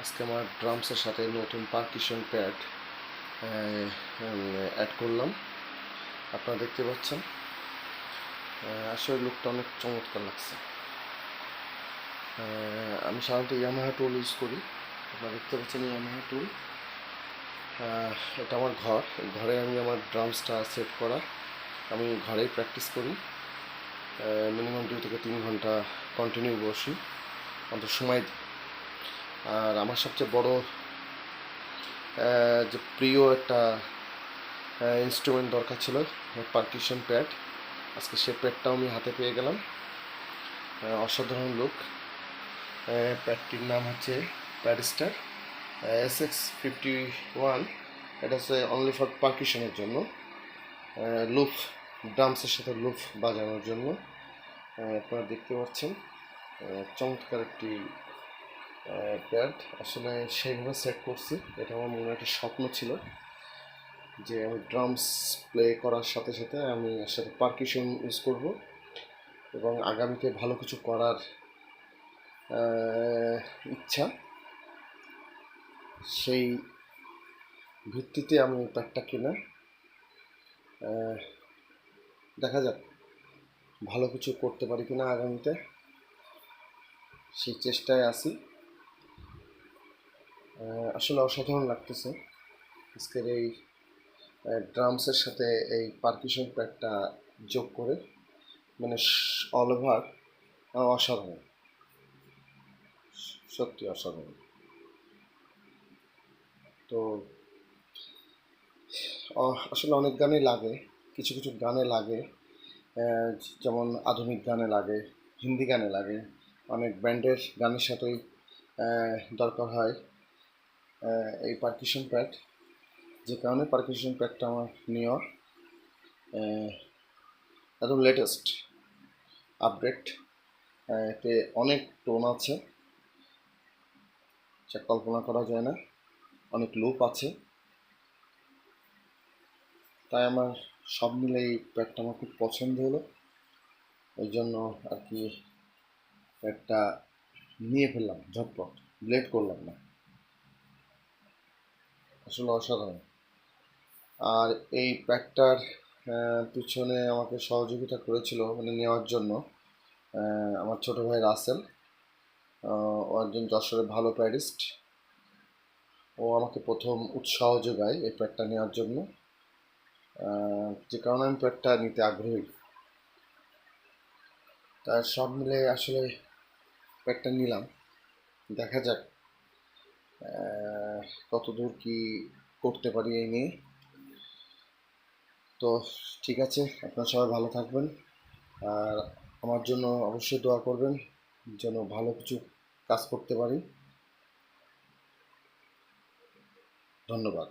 আজকে আমার ড্রামসের সাথে নতুন পারকিশন প্যাড অ্যাড করলাম। আপনারা দেখতে পাচ্ছেন, আসলে লুকটা অনেক চমৎকার লাগছে। আমি সাধারণত ইয়ামাহা টুল ইউজ করি। আপনারা দেখতে পাচ্ছেন ইয়ামাহা টুল। এটা আমার ঘরে আমি আমার ড্রামসটা সেট করা। আমি ঘরেই প্র্যাকটিস করি। মিনিমাম 2 থেকে 3 ঘন্টা কন্টিনিউ বসি, অন্তত সময় দিই। আর আমার সবচেয়ে বড় যে প্রিয় একটা ইনস্ট্রুমেন্ট দরকার ছিল, পারকিশন প্যাড। আজকে সে প্যাডটাও আমি হাতে পেয়ে গেলাম। অসাধারণ লুক। প্যাডটির নাম হচ্ছে প্যাডস্টার SX51। এটা হচ্ছে অনলি ফর পারকিশনের জন্য, লুপ, ড্রামসের সাথে লুপ বাজানোর জন্য। আপনারা দেখতে পাচ্ছেন চমৎকার একটি প্যাড। আসলে সেইভাবে সেট করছি। এটা আমার মনে একটা স্বপ্ন ছিল যে আমি ড্রামস প্লে করার সাথে সাথে আমি এর সাথে পারকিশন ইউজ করব এবং আগামীতে ভালো কিছু করার ইচ্ছা। সেই ভিত্তিতে আমি প্যাডটা কেনা। দেখা যাক ভালো কিছু করতে পারি কিনা আগামীতে, সেই চেষ্টায় আছি। আসলে অসাধারণ লাগতেছে আজকের এই ড্রামসের সাথে এই পারকিশন প্যাডটা যোগ করে, মানে অল ওভার অসাধারণ, সত্যি অসাধারণ। তো আসলে অনেক গানে লাগে, কিছু কিছু গানে লাগে, যেমন আধুনিক গানে লাগে, হিন্দি গানে লাগে, অনেক ব্যান্ডের গানের সাথেই দরকার হয় এই পারকিশন প্যাড। যে কারণে পারকিশন প্যাডটা আমার নেওয়া। একদম লেটেস্ট আপডেট। এতে অনেক টোন আছে, যা কল্পনা করা যায় না। অনেক লুপ আছে। তাই আমার সব মিলে এই প্যাডটা আমার খুব পছন্দ হলো। ওই জন্য আর কি প্যাডটা নিয়ে ফেললাম ঝটপট, লেট করলাম না। আসলে অসাধারণ। আর এই প্যাডটার পিছনে আমাকে সহযোগিতা করেছিল, মানে নেওয়ার জন্য, আমার ছোট ভাই রাসেল। ও একজন যশোরের ভালো প্যাডিস্ট। ও আমাকে প্রথম উৎসাহ যোগায় এই প্যাডটা নেওয়ার জন্য, যে কারণে আমি প্যাডটা নিতে আগ্রহী। তার সব মিলে আসলে প্যাডটা নিলাম। দেখা যাক কত দূর কী করতে পারি এই নিয়ে। তো ঠিক আছে, আপনারা সবাই ভালো থাকবেন। আর আমার জন্য অবশ্যই দোয়া করবেন যেন ভালো কিছু কাজ করতে পারি। ধন্যবাদ।